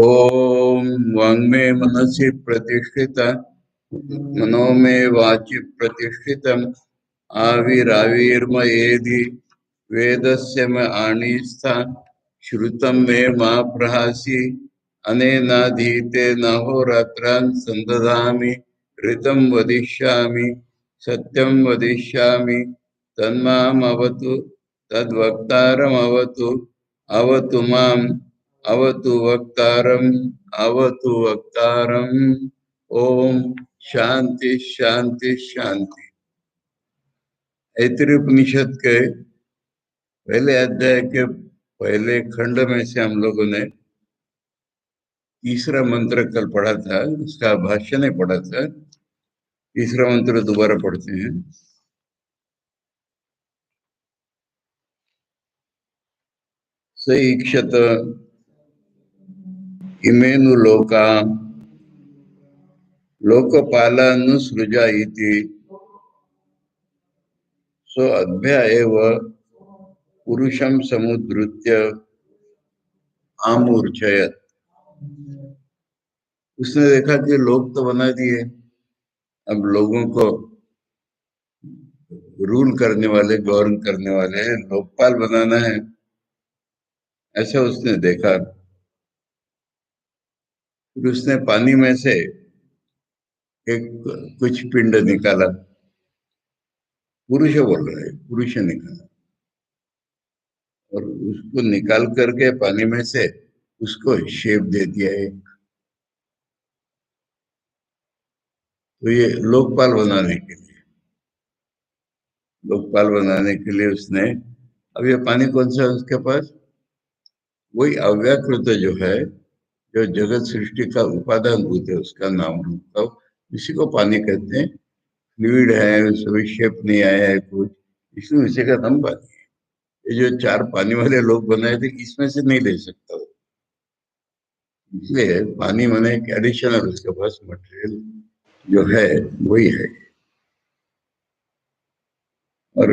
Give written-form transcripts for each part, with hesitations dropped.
ओम वाङ्मे मनसि प्रतिष्ठित मनो मे वाचि प्रतिष्ठितम् आविराविर्मयेधि वेदस्य म आणीस्थान् श्रुतं मे मा प्रहासि अनेनाधीतेन अहोरात्रान् सन्दधामि ऋतं वदिष्यामि सत्यं वदिष्यामि तन्मामवतु तद्वक्तारमवतु अवतु माम् अवतु वक्तारम् अवतु वक्तारम्। ओम शांति शांति शांति। ऐतरेय उपनिषद के पहले अध्याय के पहले खंड में से हम लोगों ने तीसरा मंत्र कल पढ़ा था, उसका भाष्य नहीं पढ़ा था। तीसरा मंत्र दोबारा पढ़ते हैं। स ईक्षत इमेनु लोका लोकपालानुसृजा इति सो अभ्य एव पुरुषम समुद्धृत्य आमूर्छयत। उसने देखा कि लोग तो बना दिए, अब लोगों को रूल करने वाले, गवर्न करने वाले लोकपाल बनाना है, ऐसा उसने देखा। फिर उसने पानी में से एक कुछ पिंड निकाला, पुरुष बोल रहा है, पुरुष निकाला, और उसको निकाल करके पानी में से उसको शेप दे दिया एक। तो ये लोकपाल बनाने के लिए, लोकपाल बनाने के लिए उसने, अब ये पानी कौन सा है उसके पास? वही अव्याकृत जो है, जो जगत सृष्टि का उपादान भूत है, उसका नाम रूप, इसी को पानी कहते हैं। फ्लूइड है, उसमें शेप नहीं आया है कुछ, इसलिए उसी का नाम पानी है। ये जो चार पानी वाले लोग बनाए थे, इसमें से नहीं ले सकता वो, इसलिए पानी माने एक एडिशनल उसके पास मटेरियल जो है वही है। और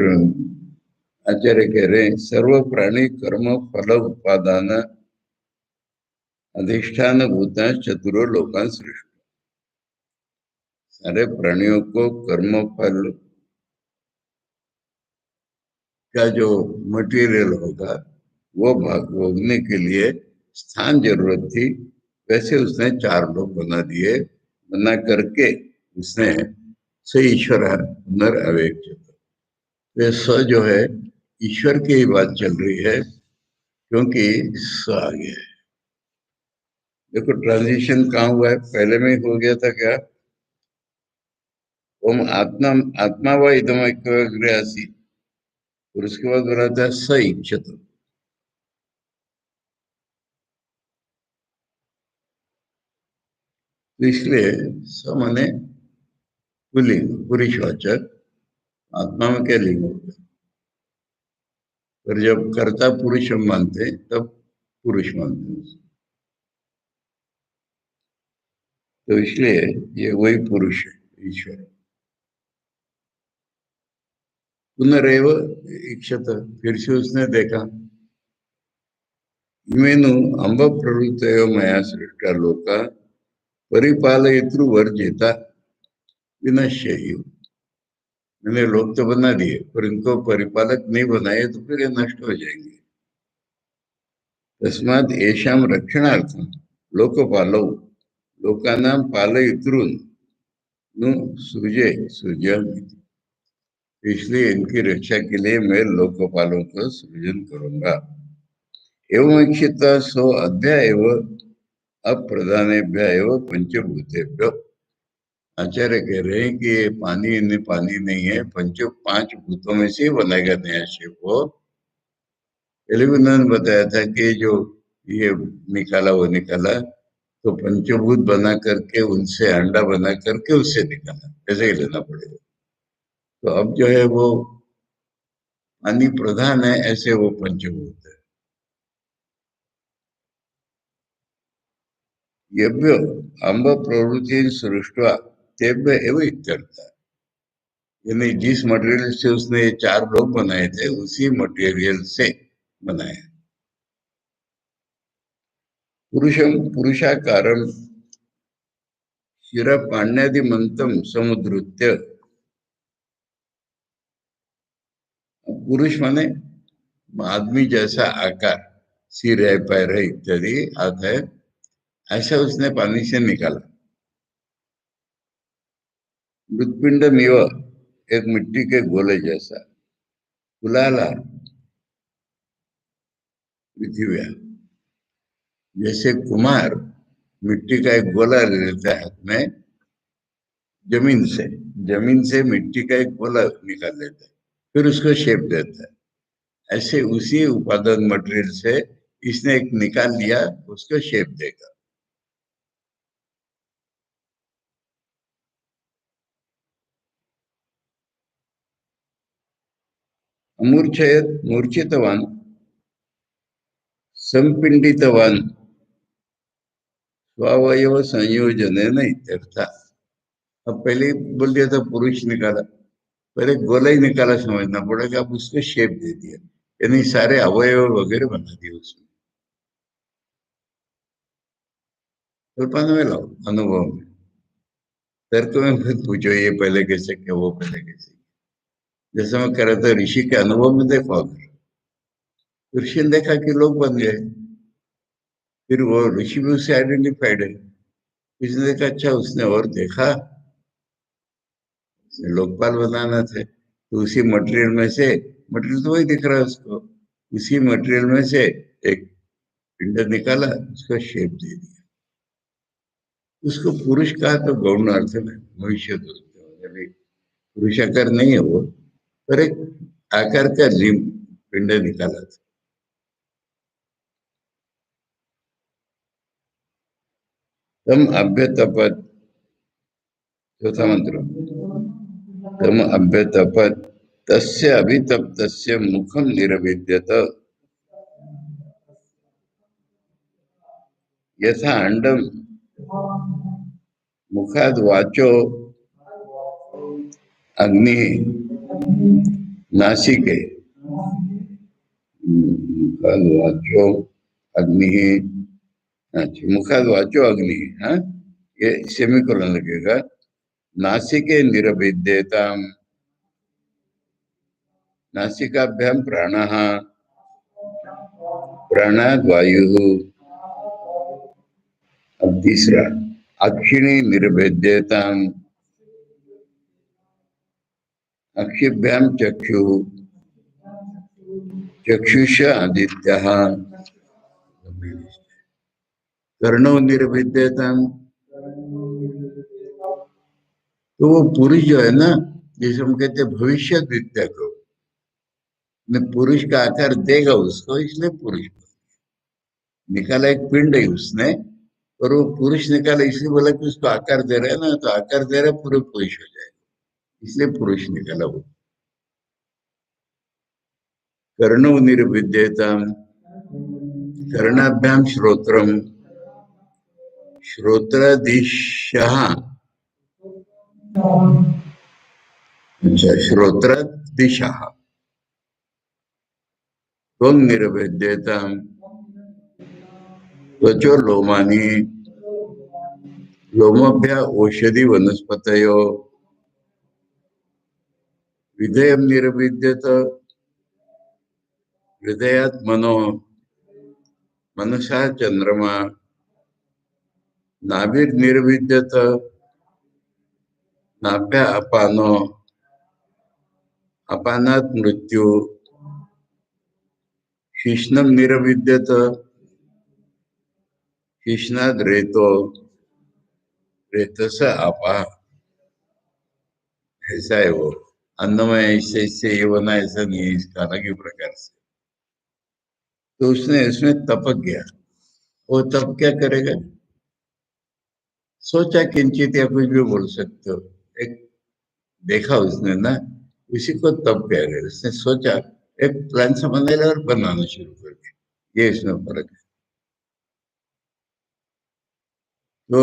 आचार्य कह रहे हैं, सर्व प्राणी कर्म फल उपादान अधिष्ठान भूता चतुरो लोकान सृष्टि। सारे प्राणियों को कर्म फल का जो मटेरियल होगा वो भोगने के लिए स्थान जरूरत थी, वैसे उसने चार लोग बना दिए। बना करके उसने स ईश्वर नर अवेक, वे स जो है ईश्वर की ही बात चल रही है, क्योंकि स आ गया है। देखो ट्रांजिशन कहाँ हुआ है, पहले में ही हो गया था क्या? ओम आत्मा आत्मा व इदम अग्रयासी, और उसके बाद बना था स इच्छत। तो इसलिए स माने पुल्लिंग, पुरुषवाचक। आत्मा में क्या लिंग होगा? पर जब कर्ता पुरुष हम मानते हैं तब पुरुष मानते हैं। तो इसलिए ये वही पुरुष है, ईश्वर। पुनरेव इक्षत, फिर से उसने देखा, इमेनु अंब प्रवृत्तयो मया सृष्टा लोका परिपालयितृ वर्जिता विनश्येयु। मैंने लोग तो बना दिए, पर इनको परिपालक नहीं बनाए तो फिर ये नष्ट हो जाएंगे। तस्मात् येषां रक्षणार्थं लोकपालौ लोकानां पालयितॄन् नु सृजे सृजामि। इसलिए इनकी रक्षा के लिए मैं लोकपालों का सृजन करूंगा। एवं इक्षिता सो अध्याय एव अप्रधानेभ्य एव पंचभूतेभ्यो। आचार्य कह रहे हैं कि ये पानी नहीं है, पांच भूतों में से बनाएगा नया शिव को। पहले भी उन्होंने बताया था कि जो ये निकाला वो निकाला, तो पंचभूत बना करके उनसे अंडा बना करके उससे निकाला, ऐसे ही लेना पड़ेगा। तो अब जो है वो पानी प्रधान है, ऐसे वो पंचभूत है। येभ्यो अम्ब प्रवृत्ति सृष्टवा तेभ्य एवं इत्यर्थ। यानी जिस मटेरियल से उसने ये चार लोग बनाए थे, उसी मटेरियल से बनाए। पुरुषम पुरुषाकारम शिरा पाण्यादिमंतम समुद्रुत्य। पुरुष माने आदमी जैसा आकार, सिर है, पैर है, इत्यादि हाथ है, ऐसा उसने पानी से निकाला। मृत्पिंड मिव, एक मिट्टी के गोले जैसा। कुलाला पृथ्वी, जैसे कुमार मिट्टी का एक गोला ले लेता है हाथ में, जमीन से, जमीन से मिट्टी का एक गोला निकाल लेता है, फिर उसको शेप देता है। ऐसे उसी उपादान मटेरियल से इसने एक निकाल लिया, उसको शेप देगा। अमूर्छयत मूर्छितवान संपिंडितवान स्वावयव संयोजन है ना इत्यर्थ। अब पहले बोल दिया था पुरुष निकाला, पहले गोला ही निकाला समझना पड़ेगा, अब उसको शेप दे दिया, यानी सारे अवयव वगैरह बना दिए उसमें। कल्पना में लाओ, अनुभव में। तर्क में खुद पूछो, ये पहले कैसे किया, वो पहले कैसे किया। जैसे मैं कह रहा था, ऋषि के अनुभव में देखो, अगर ऋषि ने देखा कि लोग बन गए, फिर वो ऋषि भी उससे आइडेंटिफाइड है। उसने देखा, अच्छा उसने और देखा, उसने लोकपाल बनाना थे, तो उसी मटेरियल में से, मटेरियल तो वही दिख रहा है उसको, उसी मटेरियल में से एक पिंड निकाला, उसका शेप दे दिया। उसको पुरुष कहा तो गौण अर्थ में, भविष्य पुरुष आकार नहीं है वो, पर एक आकार का लिंब पिंड निकाला था। तम अभ्यतपत, चौथा मंत्र। तम अभ्यतपत तस्य अभितप्तस्य मुखम निरवेद्यत यथा अंडम मुखाद वाचो अग्नि नासिके। मुखाद वाचो अग्नि, अच्छा मुखाद वाचो अग्नि, हाँ, ये सेमीकोलन लगेगा। नासिके निरवेद्यता, नासिकाभ्याम प्राणः, प्राणाद् वायुः। अब तीसरा, अक्षिणी निर्भेद्यता, अक्षिभ्याम चक्षु, चक्षुष आदित्यः। कर्णो निर्भेद्यता, तो वो पुरुष जो है ना, जैसे हम कहते हैं भविष्य विद्या को, पुरुष का आकार देगा उसको, इसलिए पुरुष निकाला, एक पिंड है उसने, और वो पुरुष निकाला इसलिए बोला कि उसको आकार दे रहा है ना, तो आकार दे रहा है, पूरे पुरुष हो जाएगा, इसलिए पुरुष निकाला वो। कर्णो निर्विद्यता, कर्णाभ्याम श्रोत्रम, श्रोत्रदिशः, अच्छा श्रोत्रदिशः। त्वं निर्विद्यता, त्वचो लोमानि, लोमभ्य औषधि वनस्पतयो। हृदयं निर्विद्यत, हृदयात् मनो, मनसा चंद्रमा। नाभिर्निर्विद्यत, नाभ्या अपानो, अपानात् मृत्यु। शिश्नम निरविद्यत, शिश्नाद रेतो, रेतस आपा। ऐसा है वो, अन्नमय ऐसे इससे ये बना, ऐसा नहीं है, इसका अलग ही प्रकार से। तो उसने इसमें तपक गया, वो तब क्या करेगा, सोचा किंचित, या कुछ भी बोल सकते हो, एक देखा उसने ना, उसी को तब कह रहे, उसने सोचा, एक प्लान सा बनाया और बनाना शुरू कर दिया, ये इसमें फर्क है। तो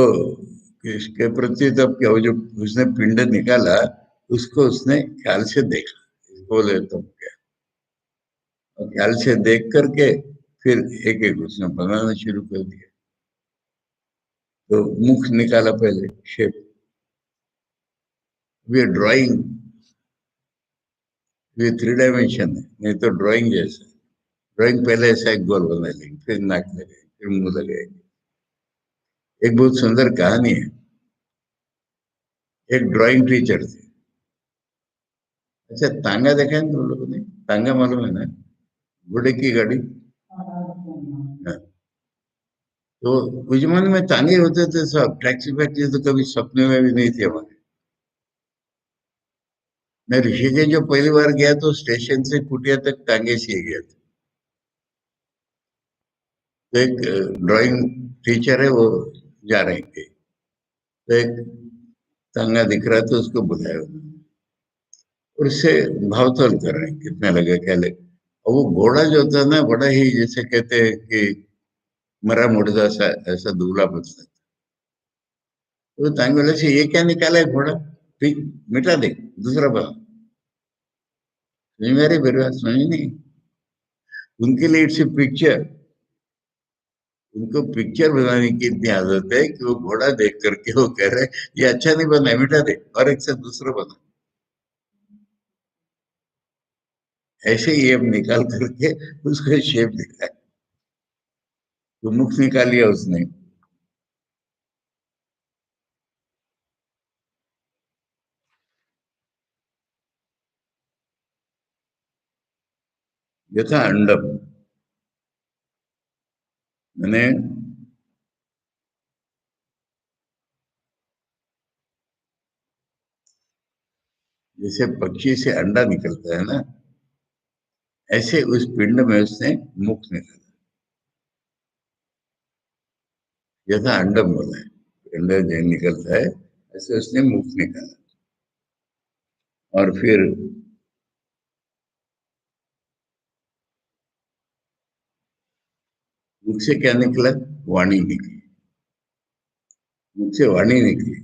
इसके प्रति तब क्या हो, जो उसने पिंड निकाला, उसको उसने ख्याल से देखा, बोले तब क्या, और ख्याल से देख करके फिर एक एक उसने बनाना शुरू कर दिया। तो मुख निकाला पहले शेप, ये ड्राइंग, ये 3 डायमेंशन है, नहीं तो ड्राइंग जैसा। ड्राइंग पहले ऐसा एक गोल बना लेंगे, फिर नाक लगाएंगे, फिर मुंह लगाएंगे। एक बहुत सुंदर कहानी है। एक ड्राइंग टीचर थे। अच्छा, तांगा देखा है तुम लोगों ने? तांगा मालूम है ना, घोड़े की गाड़ी। हाँ। तो उस जमाने में तांगे होते थे सब, टैक्सी फैक्सी तो कभी सपने में भी नहीं थे हमारे। मैं ऋषिकेश जो पहली बार गया तो स्टेशन से कुटिया तक तांगे से ही गया था। तो एक ड्राइंग टीचर है, वो जा रहे थे, तो एक तांगा दिख रहा था, उसको बुलाया उन्होंने। और उससे भावतोल कर रहे हैं, कितना लगे क्या लगे। और वो घोड़ा जो था ना, बड़ा ही जैसे कहते हैं कि मरा मुर्दा सा, ऐसा दुबला पतला। तो तांगे वाले से, ये क्या निकाला है घोड़ा, ठीक, मिटा दे, दूसरा बना। समझ में आ रही मेरी बात? समझ नहीं? उनके लिए इट्स ए पिक्चर। उनको पिक्चर बनाने की इतनी आदत है कि वो घोड़ा देख करके वो कह रहे हैं, ये अच्छा नहीं बना है, मिटा दे और एक से दूसरा बना। ऐसे ही अब निकाल करके उसको शेप दिखा है। तो मुख निकाल लिया उसने। यथा अंडम, मैंने जैसे पक्षी से अंडा निकलता है ना, ऐसे उस पिंड में उसने मुख निकाला। यथा अंडम बोला है, अंडा जो निकलता है, ऐसे उसने मुख निकाला। और फिर मुख से क्या निकला? वाणी निकली। मुख से वाणी निकली।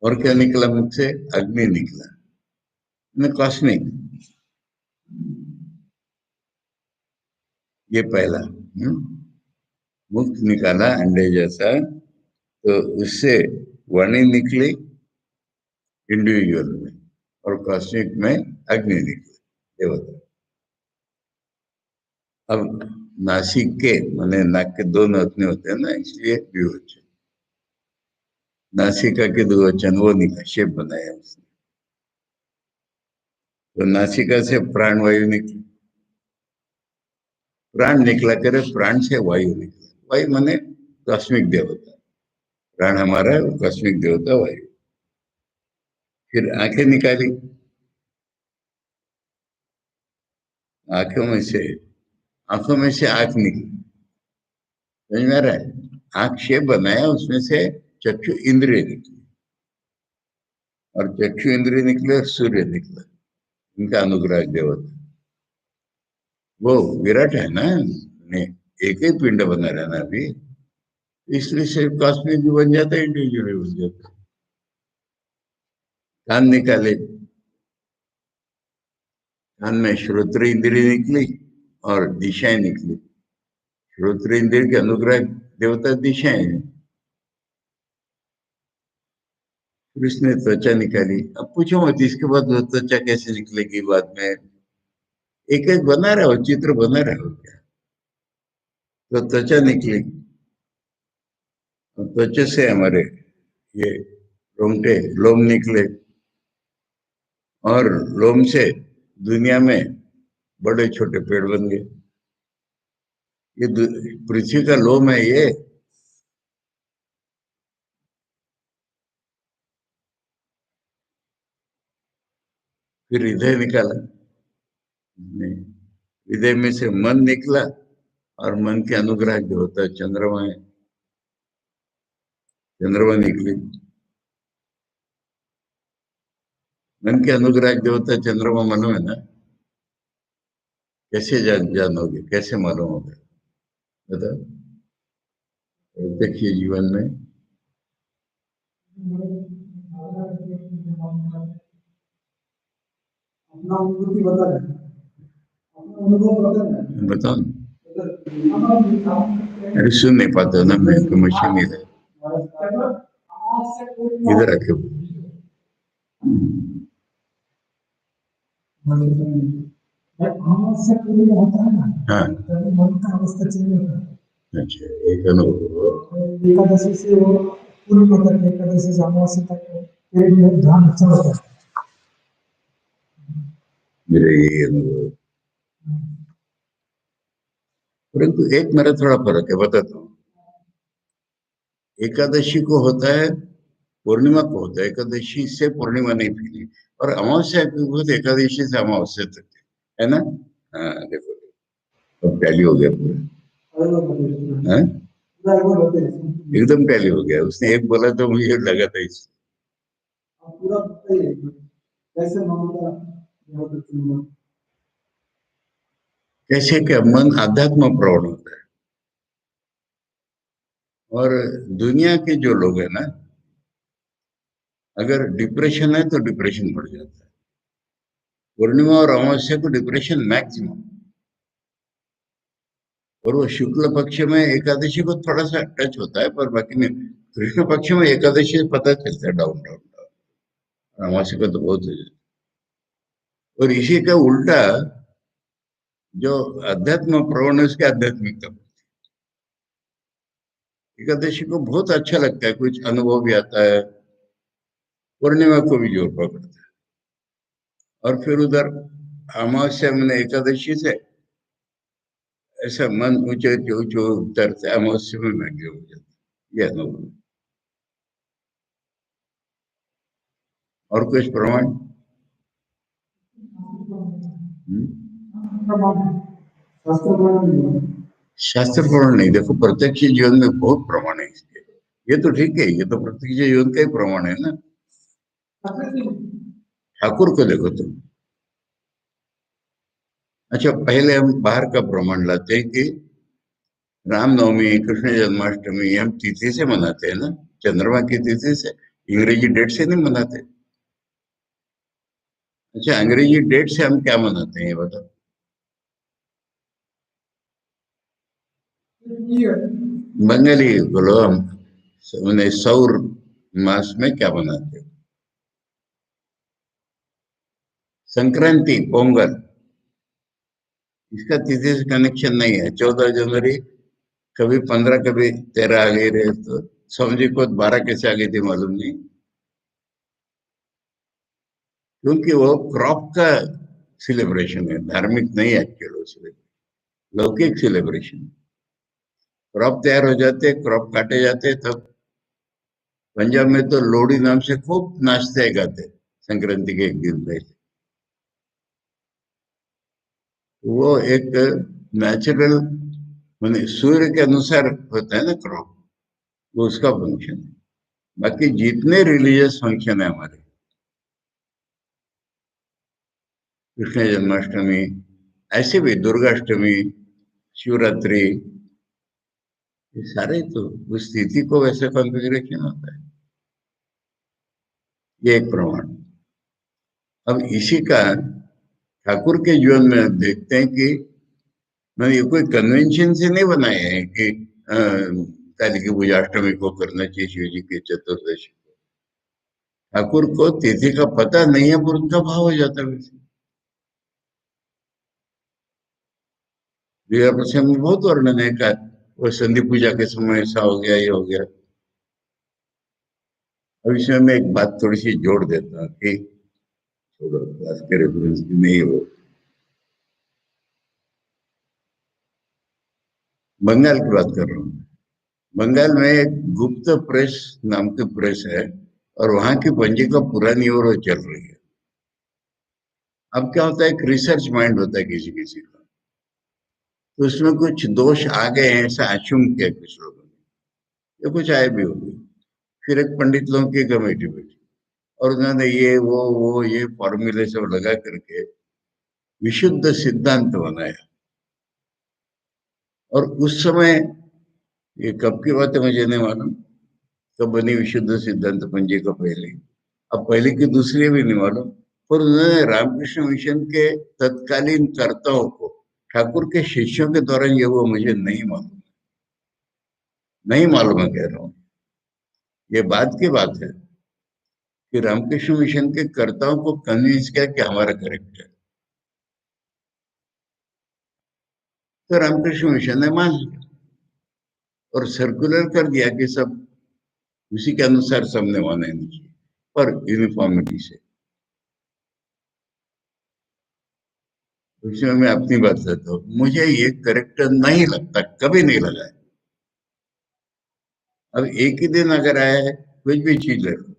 और क्या निकला मुख से? अग्नि निकला। कॉस्मिक, ये पहला। मुख निकाला अंडे जैसा, तो उससे वाणी निकली इंडिविजुअल में, और कॉस्मिक में अग्नि निकली, देवता। अब नासिक के, मैंने नाक के दो नथने होते हैं ना, इसलिए द्विवचन। नासिका के द्विवचन, वो निकला, शेप बनाया उसने। तो नासिका से प्राण वायु निकली। प्राण निकला करे, प्राण से वायु निकला। वायु माने कॉस्मिक देवता। प्राण हमारा है, कॉस्मिक देवता वायु। फिर आंखें निकाली। आंखों में से, आंखों में से आंख निकली। समझ में आ रहा है? आंख शेप बनाया, उसमें से चक्षु इंद्रिय निकली। और चक्षु इंद्रिय निकले और सूर्य निकला, इनका अनुग्रह देवता। वो विराट है ना, ने एक ही पिंड बना रहना अभी, इसलिए सिर्फ कॉस्मिक भी बन जाता है, इंडिविजुअल भी बन जाता है। कान निकाले। कान में श्रोत्र इंद्रिय निकली और दिशाएं निकली। श्रोत्र इंद्रिय के अनुग्रह देवता दिशाएं हैं। फिर उसने त्वचा निकाली। अब पूछो मत, इसके बाद वो त्वचा कैसे निकलेगी बाद में? एक एक बना रहा हो, चित्र बना रहा हो क्या? तो त्वचा निकली। और त्वचा से हमारे ये रोंगटे, लोम निकले। और लोम से दुनिया में बड़े छोटे पेड़ बन गए। ये पृथ्वी का लोम है ये। फिर हृदय निकाला। नहीं, हृदय में से मन निकला। और मन के अनुग्रह जो होता है चंद्रमा है, चंद्रमा निकली। मन के अनुग्रह जो होता है चंद्रमा, मालूम है ना? कैसे जानोगे, कैसे मालूम होगा? बताओ। देखिए जीवन में। बताओ। अरे सुन नहीं पाता ना मैं, तो मशीन इधर इधर रखे हुए। हाँ अच्छा, एक अनुभव एकादशी से वो पूरी होता है, एकादशी से अमावस्या तक पेट में ध्यान अच्छा होता है। मेरा यही अनुभव। परंतु एक मेरा थोड़ा फर्क है, बताता हूँ। एकादशी को होता है, पूर्णिमा को होता है, एकादशी से पूर्णिमा नहीं फैली, और अमावस्या की होती है एकादशी से अमावस्या तक, है ना? हाँ देखो, अब टैली हो गया पूरा। हाँ? एकदम टैली हो गया, उसने एक बोला तो मुझे लगा था इस पूरा कैसे मामला कैसे क्या मन अध्यात्म प्रवण होता है। और दुनिया के जो लोग हैं ना, अगर डिप्रेशन है तो डिप्रेशन बढ़ जाता है। पूर्णिमा और अमावस्या को डिप्रेशन मैक्सिमम, और वो शुक्ल पक्ष में एकादशी को थोड़ा सा टच होता है, पर बाकी नहीं। कृष्ण पक्ष में एकादशी से पता चलता है डाउन डाउन डाउन, अमावस्या का तो बहुत हो जाता है। और इसी का उल्टा, जो अध्यात्म प्रवण है उसकी आध्यात्मिकता, एकादशी को बहुत अच्छा लगता है, कुछ अनुभव भी आता है, पूर्णिमा को भी जोर पकड़ता है। और फिर उधर अमावस्या में एकादशी से ऐसा मन ऊंचे ऊंचे उतरता है, अमावस्या में मैं गिर हो जाता है। ये अनुभव। और कुछ प्रमाण? शास्त्र प्रमाण नहीं, देखो प्रत्यक्ष जीवन में बहुत प्रमाण है इसके। ये तो ठीक है, ये तो प्रत्यक्ष जीवन का ही प्रमाण है ना। ठाकुर को देखो तुम। अच्छा, पहले हम बाहर का प्रमाण लाते हैं कि रामनवमी, कृष्ण जन्माष्टमी हम तिथि से मनाते हैं ना, चंद्रमा की तिथि से, अंग्रेजी डेट से नहीं मनाते। अच्छा, अंग्रेजी डेट से हम क्या मनाते हैं ये बताओ। बंगाली बोलो, हम मैंने सौर मास में क्या मनाते हैं? संक्रांति, पोंगल, इसका तिथि से कनेक्शन नहीं है। 14 जनवरी, कभी 15, कभी 13 आ गई रहे, तो समझी को 12 कैसे आ गई थी मालूम नहीं, क्योंकि वो क्रॉप का सेलिब्रेशन है, धार्मिक नहीं एक्चुअल सेलिब्रेशन, लौकिक सेलिब्रेशन। क्रॉप तैयार हो जाते, क्रॉप काटे जाते, तब पंजाब में तो लोहड़ी नाम से खूब नाचते गाते संक्रांति के एक दिन पहले। वो एक नेचुरल, माने सूर्य के अनुसार होता है ना क्रॉप, वो उसका फंक्शन है। बाकी जितने रिलीजियस फंक्शन है हमारे, कृष्ण जन्माष्टमी, ऐसे भी दुर्गाष्टमी, शिवरात्रि, ये सारे तो उस तिथि को वैसे कॉन्फ़िगरेशन होता है। ये एक प्रमाण। अब इसी का ठाकुर के जीवन में देखते हैं कि मैंने ये कोई कन्वेंशन से नहीं बनाए हैं कि काली की पूजा अष्टमी को करना चाहिए, शिव जी की चतुर्दशी को। ठाकुर को तिथि का पता नहीं है, पर उनका भाव हो जाता है वैसे। विवाह प्रसंग में बहुत वर्णन है का, वो संधि पूजा के समय ऐसा हो गया, ये हो गया। अब इसमें मैं एक बात थोड़ी सी जोड़ देता हूँ कि छोड़ो, क्लास के रेफरेंस की नहीं हो। बंगाल की बात कर रहा हूँ। बंगाल में एक गुप्त प्रेस नाम की प्रेस है, और वहां की पंजिका पुरानी और वो चल रही है। अब क्या होता है, एक रिसर्च माइंड होता है किसी किसी का, तो उसमें कुछ दोष आ गए हैं ऐसा अचूम किया कुछ लोगों ने, ये कुछ आए भी होंगे। फिर एक पंडित लोगों की कमेटी बैठी, और उन्होंने ये फॉर्मूले सब लगा करके विशुद्ध सिद्धांत बनाया। और उस समय, ये कब की बात है मुझे नहीं मालूम, कब बनी विशुद्ध सिद्धांत पंजिका पहले, अब पहले की दूसरी भी नहीं मालूम, पर उन्होंने रामकृष्ण मिशन के तत्कालीन कर्ताओं को, ठाकुर के शिष्यों के द्वारा ये वो मुझे नहीं मालूम, नहीं मालूम है कह रहा हूं। ये बात की बात है कि रामकृष्ण मिशन के कर्ताओं को कन्विंस किया कि हमारा करेक्ट है, तो रामकृष्ण मिशन ने मान लिया और सर्कुलर कर दिया कि सब उसी के अनुसार सबने माने नहीं, पर यूनिफॉर्मिटी से। उसमें मैं अपनी बात करता हूँ, मुझे ये करेक्टर नहीं लगता, कभी नहीं लगा है। अब एक ही दिन अगर आया है, कुछ भी चीज ले लो,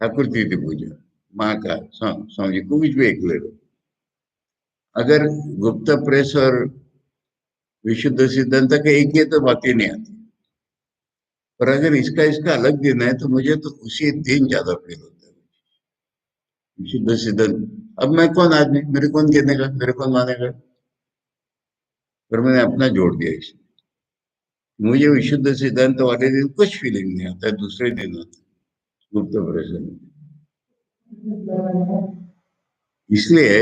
ठाकुर जी की पूजा, माँ का स्वामी जी को, कुछ भी एक ले लो, अगर गुप्ता प्रेस और विशुद्ध सिद्धांत का एक ही है तो बात ही नहीं आती। पर अगर इसका इसका अलग दिन है तो मुझे तो उसी दिन ज्यादा फील होता है विशुद्ध सिद्धांत। अब मैं कौन आदमी, मेरे कौन गिनेगा, मेरे कौन मानेगा, पर मैंने अपना जोड़ दिया इसमें। मुझे विशुद्ध सिद्धांत वाले दिन कुछ फीलिंग नहीं आता है, दूसरे दिन आता है गुप्त प्रश्न। इसलिए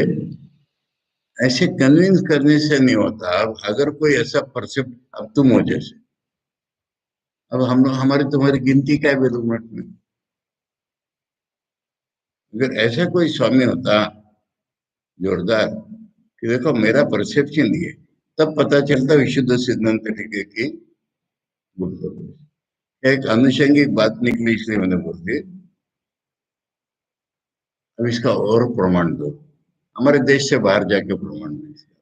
ऐसे कन्विंस करने से नहीं होता। अब अगर कोई ऐसा परसेप्ट, अब तुम हो जैसे, अब हम लोग, हमारी तुम्हारी गिनती क्या है बेलूर में? अगर ऐसा कोई स्वामी होता जोरदार कि देखो मेरा परसेप्शन ये, तब पता चलता विशुद्ध सिद्धांत टीके की गुप्त प्रश्न। एक अनुषंगिक बात निकली इसलिए मैंने बोल दी। अब इसका और प्रमाण दो, हमारे देश से बाहर जाके प्रमाण दो इसका।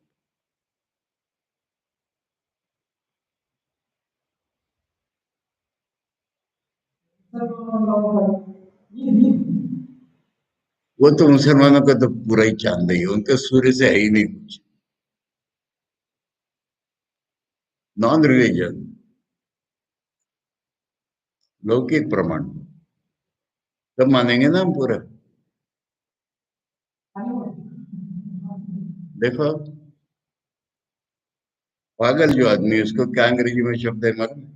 वो तो मुसलमानों का तो पूरा ही चांद ही है, उनका सूर्य से है ही नहीं कुछ। नॉन रिलीजन, लौकिक प्रमाण, तब मानेंगे ना हम पूरा। देखो, पागल जो आदमी है उसको क्या अंग्रेजी में शब्द है मालूम है?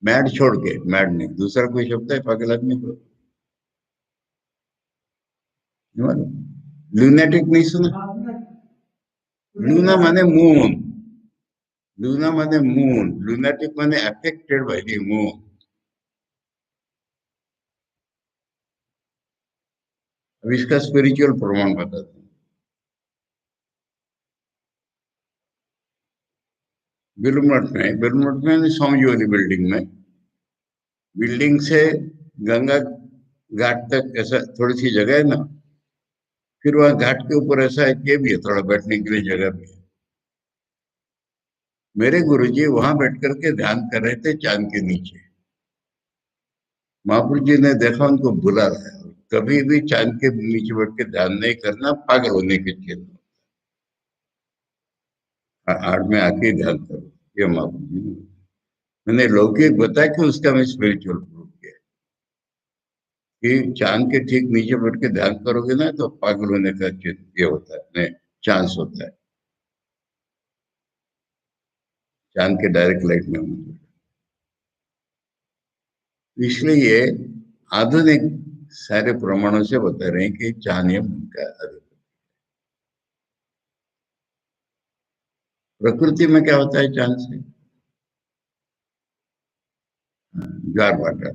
मैड छोड़ के, मैड नहीं, दूसरा कोई शब्द है पागल आदमी को? नहीं मालूम? लूनेटिक नहीं सुना? लूना माने मून, लूना माने मून, लूनेटिक माने अफेक्टेड बाय द मून। अब इसका स्पिरिचुअल प्रमाण बताता हूँ। बेलूर मठ में स्वामी जी वाली बिल्डिंग में, बिल्डिंग से गंगा घाट तक ऐसा थोड़ी सी जगह है ना, फिर वहां घाट के ऊपर ऐसा है कि भी है, थोड़ा बैठने के लिए जगह भी है। मेरे गुरुजी वहां बैठ करके ध्यान कर रहे थे चांद के नीचे। महापुरुष जी ने देखा, उनको बुला रहा है, कभी भी चांद के नीचे बैठ के ध्यान नहीं करना, पागल होने के चिन्ह, आड़ में आके ही ध्यान करो, ये महापुरुष जी ने। मैंने लौकिक बताया कि उसका मैं स्पिरिचुअल प्रूफ किया कि चांद के ठीक नीचे बैठ के ध्यान करोगे ना तो पागल होने का चिन्ह ये होता है, चांस होता है, चांद के डायरेक्ट लाइट में होना। इसलिए ये आधुनिक सारे प्रमाणों से बता रहे हैं कि चांद ये मन का अधिक। प्रकृति में क्या होता है चांद से? ज्वार भाटा।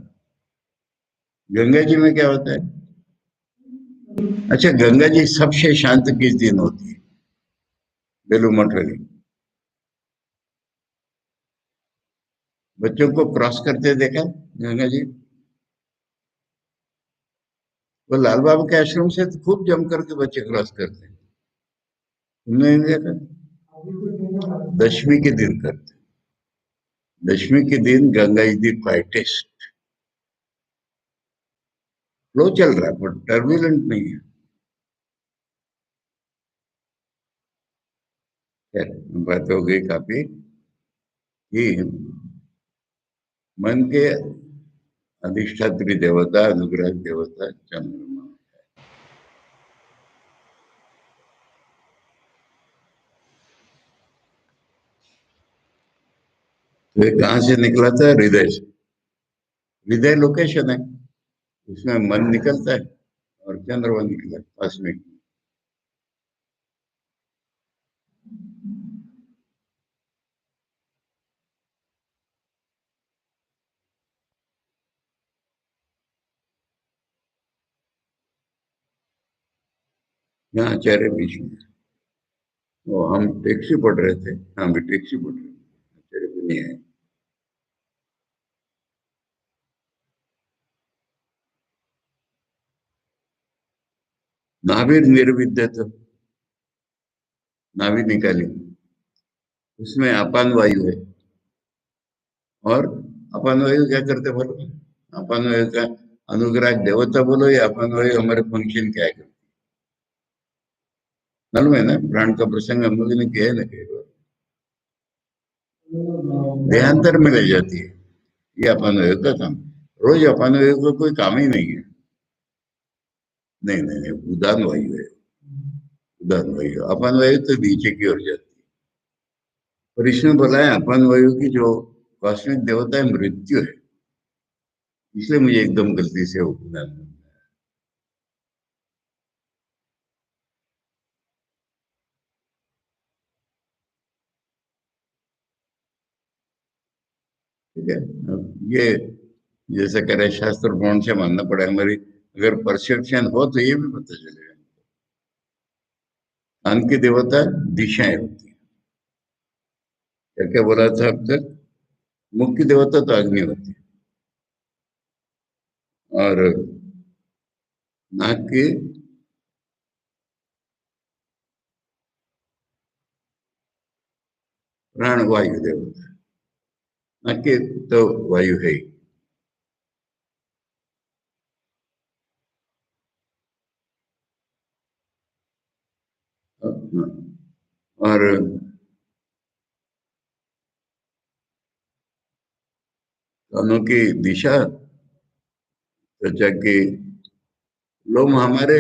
गंगा जी में क्या होता है? अच्छा, गंगा जी सबसे शांत किस दिन होती है? बेलू मठ वाली बच्चों को क्रॉस करते देखा गंगा जी? वो लाल बाबा के आश्रम से तो खूब जम करके बच्चे क्रॉस करते हैं, तुमने नहीं देखा? दशमी के दिन करते, दशमी के दिन Ganga is the quietest, flow चल रहा है पर टर्बुलेंट नहीं है। खैर, बात हो गई काफी कि मन के अधिष्ठात्री देवता, अनुग्रह देवता चंद्रमा। तो ये कहाँ से निकला था? हृदय से। हृदय लोकेशन है, उसमें मन निकलता है और चंद्रमा निकला पास में। यहाँ आचार्य बीच में। वो हम टैक्सी पढ़ रहे थे, हाँ भी टैक्सी पढ़ रहे थे, आचार्य भी नहीं आए। नाभिर निर्विद्यत, नाभि निकाली, उसमें अपान वायु है। और अपान वायु क्या करते बोलो? अपान वायु का अनुग्राह देवता बोलो या अपान वायु हमारे फंक्शन क्या है? मालूम है ना, प्राण का प्रसंग हम लोगों ने किया है ना कई बार। देहांतर में ले जाती है, ये अपान वायु का काम। रोज अपान वायु का कोई काम ही नहीं है। नहीं नहीं नहीं, उदान वायु है, उदान वायु। अपान वायु तो नीचे की ओर जाती है। और इसमें बोला है अपान वायु की जो कॉस्मिक देवता है मृत्यु है, इसलिए मुझे एकदम गलती से उपनाम। ठीक है। अब ये जैसे कह रहे शास्त्र प्रमाण से मानना पड़ेगा, हमारी अगर परसेप्शन हो तो ये भी पता चलेगा। कान की देवता दिशाएं होती है, क्या क्या बोला था अब तक? मुख की देवता तो अग्नि होती है, और नाक की प्राण वायु देवता। नाक की तो वायु है ही। और कानों की दिशा त्वचा की लोम हमारे,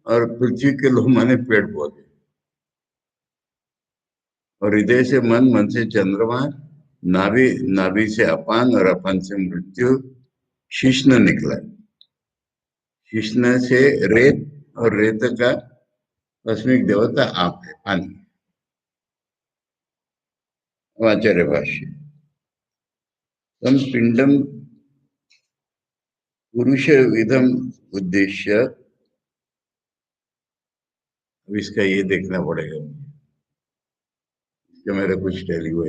और पृथ्वी के लोम माने पेड़ पौधे। और हृदय से मन, मन से चंद्रमा, नाभि, नाभि से अपान और अपान से मृत्यु, शिश्न निकला। शिश्न से रेत, और रेत का कॉस्मिक देवता आप है, पानी। आचार्य भाष्य, तम पिंडम पुरुष विधम उद्देश्य। अब इसका ये देखना पड़ेगा, इसका मेरा कुछ टेली हुआ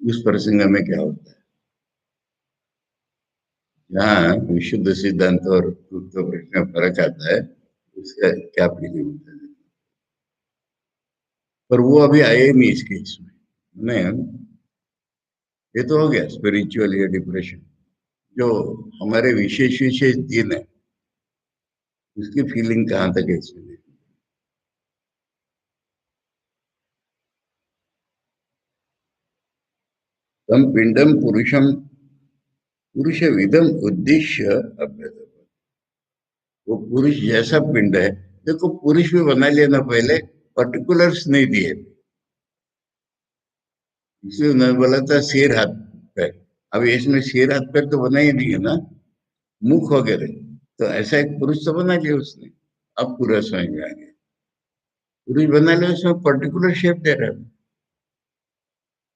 उस प्रसंग में क्या होता है, जहाँ विशुद्ध सिद्धांत और तत्व प्रश्न में फर्क आता है, उसका क्या फीलिंग होता है। पर वो अभी आए नहीं इस केस में। नहीं, ये तो हो गया स्पिरिचुअल या डिप्रेशन। जो हमारे विशेष विशेष दिन है, उसकी फीलिंग कहाँ तक है इसमें। तम पिंडम पुरुषम, पुरुष विदम उद्देश्य अभ्यत। वो पुरुष जैसा पिंड है। देखो पुरुष भी बना लिया ना पहले, पर्टिकुलर्स नहीं दिए, इसलिए उन्होंने बोला था सिर हाथ पैर। अब इसमें सिर हाथ पैर तो बना ही नहीं है ना, मुख वगैरह। तो ऐसा एक पुरुष तो बना लिया उसने। अब पूरा समझ में आ गया, पुरुष बना लिया, उसमें पर्टिकुलर शेप दे रहा है,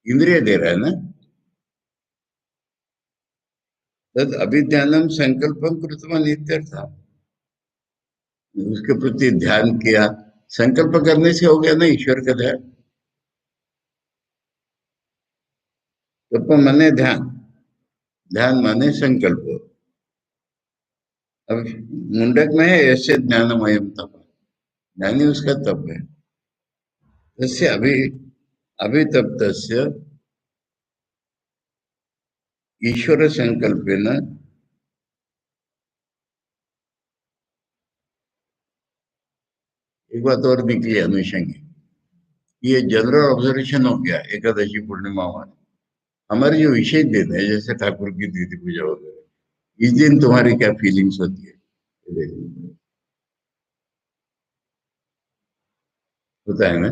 इंद्रिय दे रहा है ना। तद अभिध्यानम संकल्पम कृतवान इत्यर्थ। उसके प्रति ध्यान किया, संकल्प करने से हो गया ना ईश्वर का ध्यान। तप माने ध्यान, ध्यान माने संकल्प। अब मुंडक में है ऐसे ज्ञानमयम तप, ज्ञानी उसका तप है। तस्य अभितप्तस्य ईश्वर संकल्पेन। एक बात और निकली अनुषंगी, ये जनरल ऑब्जर्वेशन हो गया एकादशी पूर्णिमा वाले। हमारे जो विशेष दिन है, जैसे ठाकुर की दीदी पूजा वगैरह, इस दिन तुम्हारी क्या फीलिंग्स होती है, ये देखो। होता है ना।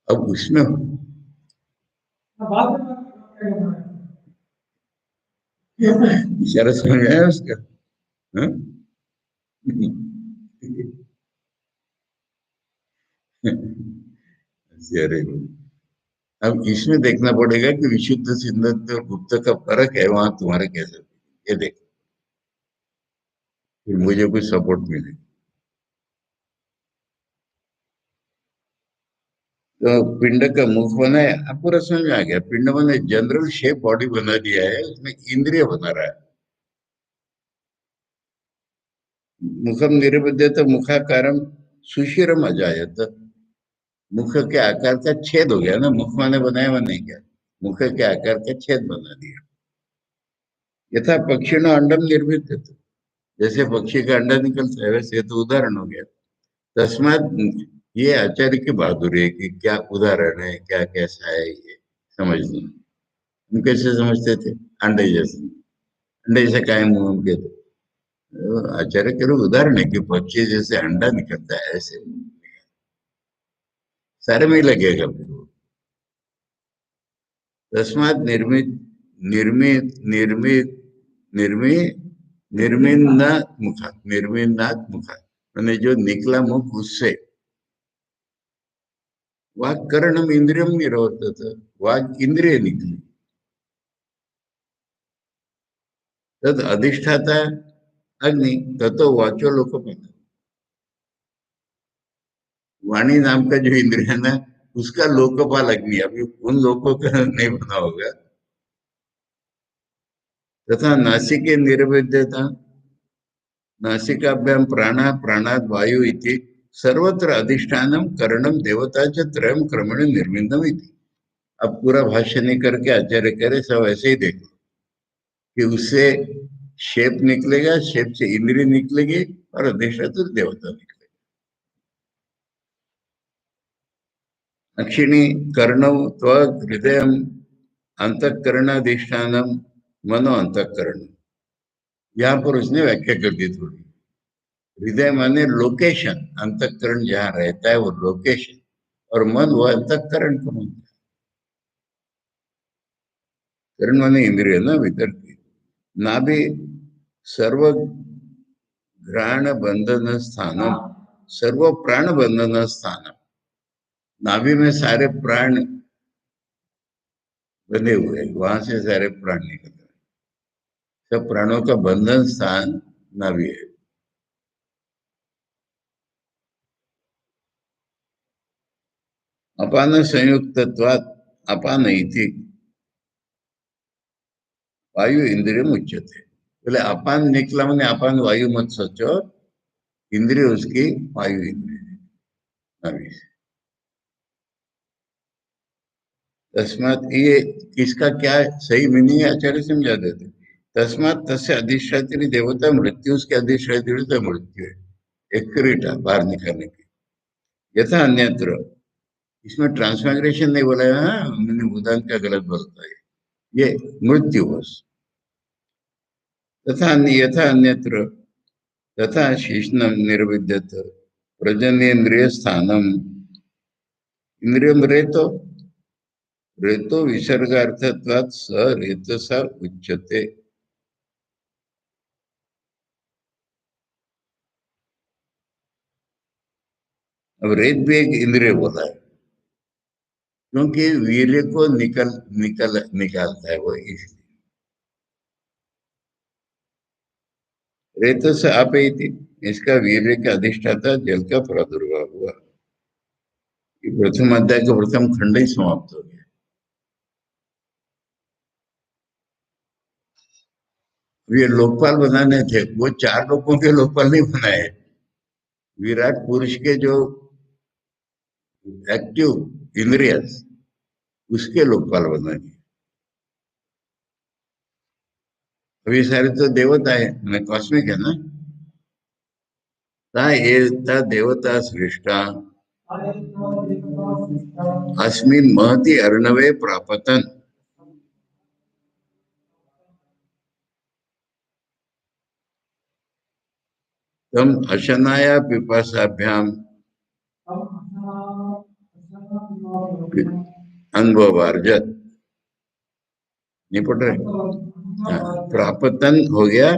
अब उसमें बाद में बात करेंगे। इशारा समझ आया उसका? हाँ? अरे, अब इसमें देखना पड़ेगा कि विशुद्ध सिद्धांत और गुप्त का फर्क है, वहां तुम्हारे कैसे, ये देखो, फिर मुझे कुछ सपोर्ट मिले। तो पिंड का मुख बनाया, अब पूरा समझ में आ गया। पिंड मैंने जनरल शेप बॉडी बना दिया है, उसमें इंद्रिय बना रहा है। मुखम निरुपद्यत मुखाकारम सुशिरम अजायत। मुख के आकार का छेद हो गया ना, मुख माने बनाया हुआ नहीं क्या, मुख के आकार का छेद बना दिया। यथा पक्षी न अंडम निर्मित, जैसे पक्षी का अंडा निकलता है वैसे, ये तो उदाहरण हो गया। तस्मात, ये आचार्य की बहादुरी है कि क्या उदाहरण है, क्या कैसा है ये समझना। हम कैसे समझते थे, अंडे जैसे, अंडे जैसे काय मुंह हम कहते, आचार्य के लोग उदाहरण है कि पक्षी जैसे अंडा निकलता है ऐसे सारे में ही लगेगा फिर वो। तस्मात निर्मित, निर्मित निर्मित निर्मित निर्मिन्नात मुखा, निर्मिन्नात मुखा, मैंने जो निकला मुख उससे, वाक करणम इंद्रियम निरोधत, वाक इंद्रिय निकली। तद अधिष्ठाता अग्नि, ततो वाचो लोकपाल, वाणी नाम का जो इंद्रिय है ना, उसका लोकपाल अग्नि, अभी उन लोगों का नहीं बना होगा। तथा नासिके निर्विद्यता, नासिकाभ्याम प्राण, प्राणाद वायु इति सर्वत्र अधिष्ठानम करणम देवता च त्रयम क्रमेण निर्मितम इति। अब पूरा भाष्य नहीं करके आचार्य करे सब ऐसे ही देखो कि उससे शेप निकलेगा, शेप से इंद्रिय निकलेगी और अधिष्ठाता देवता निकलेगा। अक्षिणी कर्णव त्वग हृदय अंतकरणाधिष्ठानम मनो अंतकरण, यहाँ पर उसने व्याख्या कर दी थोड़ी। हृदय माने लोकेशन, अंतकरण जहाँ रहता है वो लोकेशन, और मन वो अंतकरण को मन। करण माने इंद्रिय ना भीतर की। नाभि सर्व घ्राण बंधन स्थानम, सर्व प्राण बंधन स्थानम, नाभि में सारे प्राण बंधे हुए हैं, वहां से सारे प्राण निकल रहे हैं। सब प्राणों का बंधन स्थान नाभि है। अपान संयुक्तत्वात् अपान इति वायु इंद्रिय उच्यते। बोले अपान निकला मैंने अपान वायु मत सोचो, इंद्रिय उसकी वायु इंद्रिय नाभि से। तस्मात, ये किसका क्या सही मीनिंग है आचार्य समझा देते। तस्मात तस्य अधिष्ठात्री देवता मृत्यु, उसके अधिष्ठात्री तो मृत्यु है, एक क्रीटा बाहर निकालने की। यथा अन्यत्र, इसमें ट्रांसमाइग्रेशन नहीं बोला है, हाँ, मैंने उदाहरण का गलत बोलता है, ये मृत्यु बस। तथा यथा अन्यत्र, तथा शीर्षनम निर्विद्यत प्रजनेन्द्रिय स्थानम, इंद्रियम रेतो, रेतो विसर्गार्थत्वात् स रेतसा उच्यते। अब रेत भी एक इंद्रिय बोला है, क्योंकि वीर्य को निकालता है वो, इसलिए रेत से आपे, इसका वीर्य का अधिष्ठाता जल का प्रादुर्भाव हुआ। ये प्रथम अध्याय का प्रथम खंड ही समाप्त हो गया। ये लोकपाल बनाने थे, वो चार लोगों के लोकपाल नहीं बनाए, विराट पुरुष के जो एक्टिव इंद्रियस, उसके लोकपाल बनाए। अभी सारे तो देवता है, मैंने कॉस्मिक है ना। ता एता देवता सृष्टा अस्मिन् महति अर्णवे प्रापतन, तम अशनाया पिपासाभ्याम अनुभवार्जत। नहीं पढ़ रहे, हाँ, प्रापतन हो गया,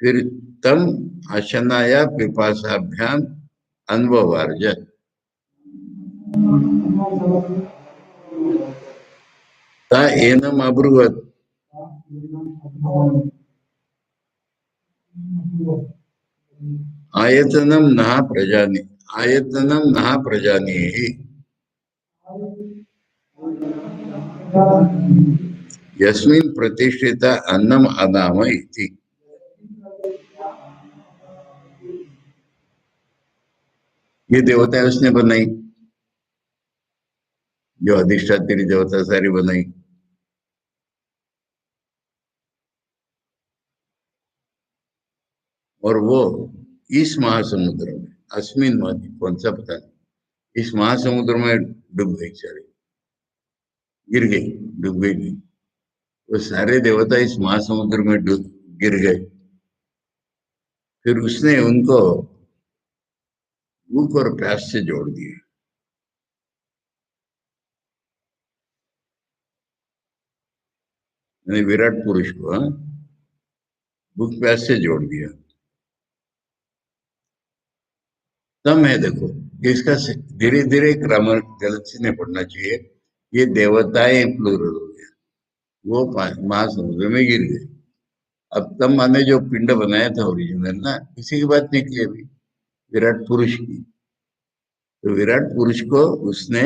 फिर तम अशनाया पिपासाभ्याम अनुभवार्जत। ता एनम अब्रुवत, आयतनम नहा प्रजानि, आयतनम नहा प्रजानि, यस्मिन् प्रतिष्ठिता अन्नम अदाम इति। ये देवता उसने बनाई, जो अधिष्ठात्री देवता सारी बनाई। और वो इस महासमुद्र में, अस्मिन मध्य, कौन सा पता नहीं, इस महासमुद्र में डूब गई, सारी गिर गई, डूब गई। वो सारे देवता इस महासमुद्र में डूब गिर गए। फिर उसने उनको भूख और प्यास से जोड़ दिया। यानी विराट पुरुष को, हाँ, भूख प्यास से जोड़ दिया। तब है देखो, इसका धीरे धीरे ग्रामर गलत से नहीं पढ़ना चाहिए। ये देवताएं प्लूरल हो गया, वो महासमुद्र में गिर गए। अब तब माने जो पिंड बनाया था ओरिजिनल ना, किसी की बात निकली अभी, विराट पुरुष की। तो विराट पुरुष को उसने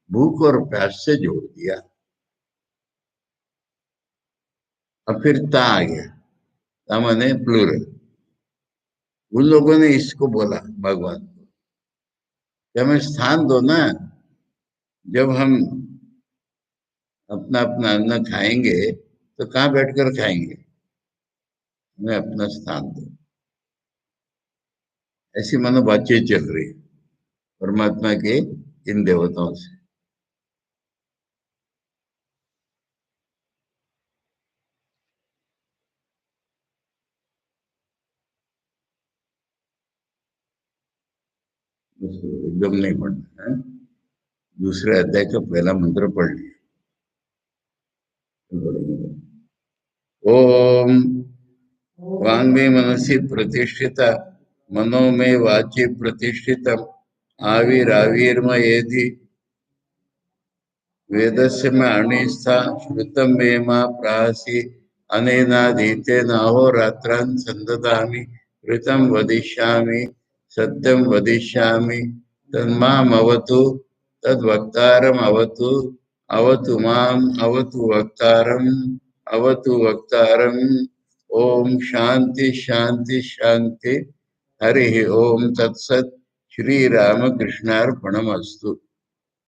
भूख और प्यास से जोड़ दिया। अब फिर ता आ गया, ता माने प्लूरल। उन लोगों ने इसको बोला भगवान को कि हमें स्थान दो ना, जब हम अपना अपना अन्न खाएंगे तो कहाँ बैठकर खाएंगे, हमें अपना स्थान दो। ऐसी मानो बातचीत चल रही है परमात्मा के इन देवताओं से। उसको एकदम नहीं पढ़ना है, दूसरे अध्याय का पहला मंत्र पढ़ लिया। ओम वांग में मनसी प्रतिष्ठिता, मनो में वाची प्रतिष्ठितम, आविराविर्मयेधि, वेदस्य में अणिस्था, श्रुतम मे मा प्रासी, अनेनाधीतेन अहोरात्रान् संददामि, ऋतं वदिष्यामि, सत्यं वदिष्यामि, तन्माम् अवतु, तद्वक्तारम् अवतु, अवतु माम्, अवतु वक्तारम्, अवतु वक्तारम्। ओम शांति शांति शांति। हरि ओम तत्सत। श्री रामकृष्णार्पणमस्तु।